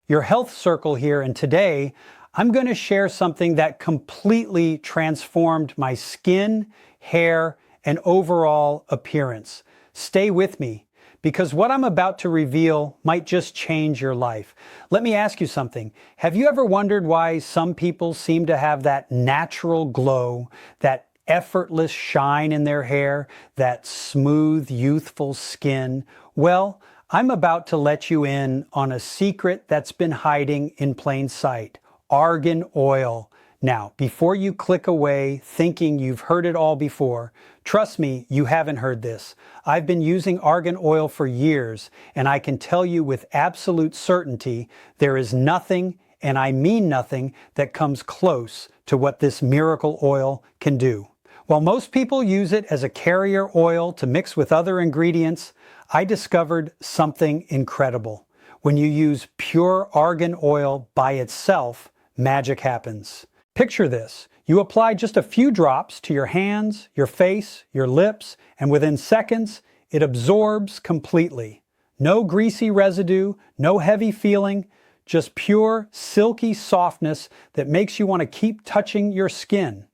your health circle here, and today I'm going to share something that completely transformed my skin, hair, and overall appearance. Stay with me, because what I'm about to reveal might just change your life. Let me ask you something. Have you ever wondered why some people seem to have that natural glow, that effortless shine in their hair, that smooth, youthful skin? Well, I'm about to let you in on a secret that's been hiding in plain sight: argan oil. Now, before you click away thinking you've heard it all before, trust me, you haven't heard this. I've been using argan oil for years, and I can tell you with absolute certainty there is nothing, and I mean nothing, that comes close to what this miracle oil can do. While most people use it as a carrier oil to mix with other ingredients, I discovered something incredible. When you use pure argan oil by itself, magic happens. Picture this. You apply just a few drops to your hands, your face, your lips, and within seconds, it absorbs completely. No greasy residue, no heavy feeling, just pure, silky softness that makes you want to keep touching your skin.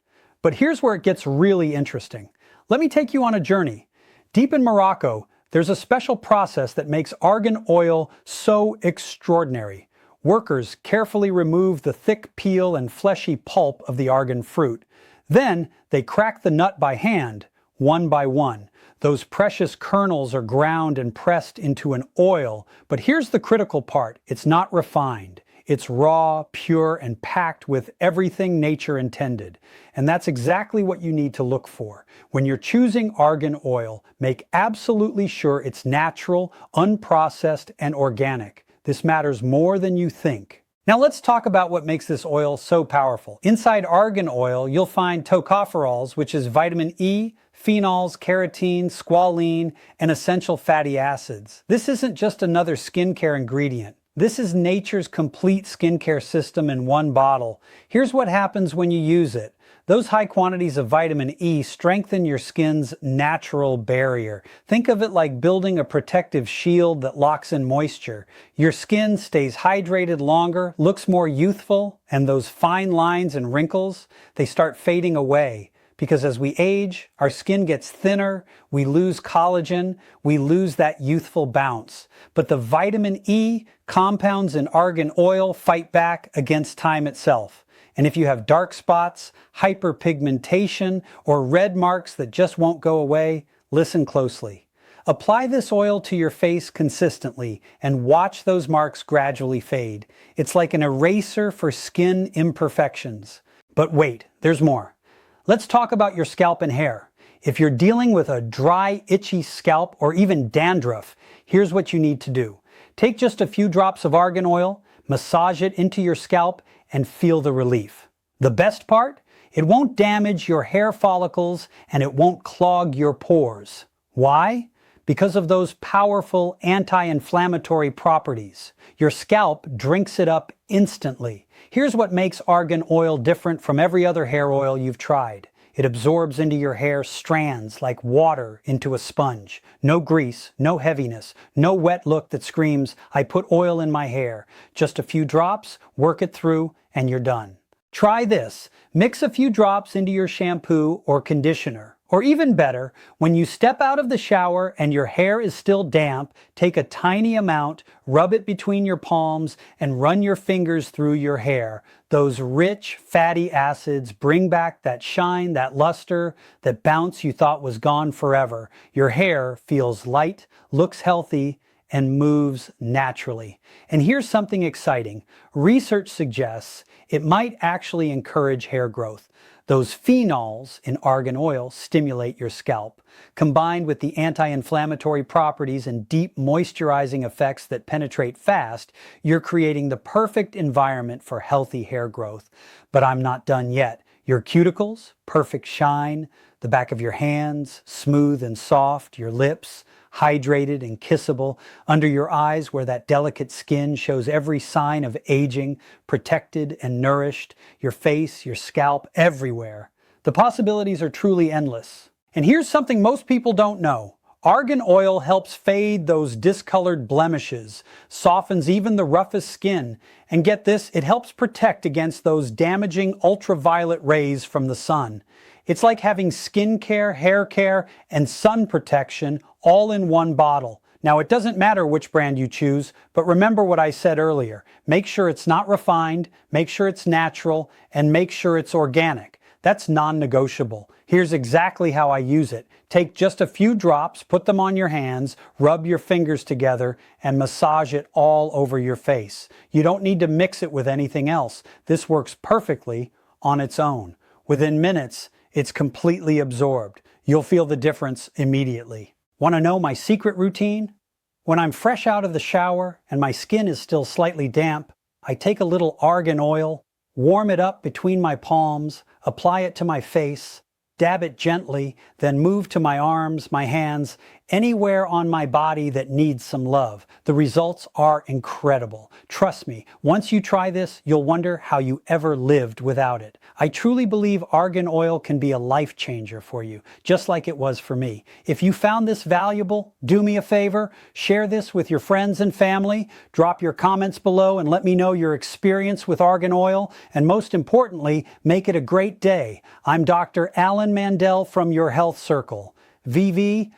But here's where it gets really interesting. Let me take you on a journey. Deep in Morocco, there's a special process that makes argan oil so extraordinary. Workers carefully remove the thick peel and fleshy pulp of the argan fruit. Then they crack the nut by hand, one by one. Those precious kernels are ground and pressed into an oil. But here's the critical part. It's not refined. It's raw, pure, and packed with everything nature intended. And that's exactly what you need to look for. When you're choosing argan oil, make absolutely sure it's natural, unprocessed, and organic. This matters more than you think. Now let's talk about what makes this oil so powerful. Inside argan oil, you'll find tocopherols, which is vitamin E, phenols, carotene, squalene, and essential fatty acids. This isn't just another skincare ingredient. This is nature's complete skincare system in one bottle. Here's what happens when you use it. Those high quantities of vitamin E strengthen your skin's natural barrier. Think of it like building a protective shield that locks in moisture. Your skin stays hydrated longer, looks more youthful, and those fine lines and wrinkles, they start fading away. Because as we age, our skin gets thinner, we lose collagen, we lose that youthful bounce. But the vitamin E compounds in argan oil fight back against time itself. And if you have dark spots, hyperpigmentation, or red marks that just won't go away, listen closely. Apply this oil to your face consistently and watch those marks gradually fade. It's like an eraser for skin imperfections. But wait, there's more. Let's talk about your scalp and hair. If you're dealing with a dry, itchy scalp or even dandruff, here's what you need to do. Take just a few drops of argan oil, massage it into your scalp, and feel the relief. The best part? It won't damage your hair follicles and it won't clog your pores. Why? Because of those powerful anti-inflammatory properties. Your scalp drinks it up instantly. Here's what makes argan oil different from every other hair oil you've tried. It absorbs into your hair strands like water into a sponge. No grease, no heaviness, no wet look that screams, "I put oil in my hair." Just a few drops, work it through, and you're done. Try this. Mix a few drops into your shampoo or conditioner. Or even better, when you step out of the shower and your hair is still damp, take a tiny amount, rub it between your palms, and run your fingers through your hair. Those rich, fatty acids bring back that shine, that luster, that bounce you thought was gone forever. Your hair feels light, looks healthy, and moves naturally. And here's something exciting. Research suggests it might actually encourage hair growth. Those phenols in argan oil stimulate your scalp. Combined with the anti-inflammatory properties and deep moisturizing effects that penetrate fast, you're creating the perfect environment for healthy hair growth. But I'm not done yet. Your cuticles, perfect shine, the back of your hands, smooth and soft, your lips, hydrated and kissable, under your eyes where that delicate skin shows every sign of aging, protected and nourished, your face, your scalp, everywhere. The possibilities are truly endless. And here's something most people don't know. Argan oil helps fade those discolored blemishes, softens even the roughest skin, and get this, it helps protect against those damaging ultraviolet rays from the sun. It's like having skin care, hair care, and sun protection all in one bottle. Now, it doesn't matter which brand you choose, but remember what I said earlier. Make sure it's not refined, make sure it's natural, and make sure it's organic. That's non-negotiable. Here's exactly how I use it. Take just a few drops, put them on your hands, rub your fingers together, and massage it all over your face. You don't need to mix it with anything else. This works perfectly on its own. Within minutes, it's completely absorbed. You'll feel the difference immediately. Want to know my secret routine? When I'm fresh out of the shower and my skin is still slightly damp, I take a little argan oil, warm it up between my palms, apply it to my face, dab it gently, then move to my arms, my hands, anywhere on my body that needs some love. The results are incredible. Trust me, once you try this, you'll wonder how you ever lived without it. I truly believe argan oil can be a life changer for you, just like it was for me. If you found this valuable, do me a favor, share this with your friends and family, drop your comments below and let me know your experience with argan oil, and most importantly, make it a great day. I'm Dr. Alan Mandell from Your Health Circle. VV,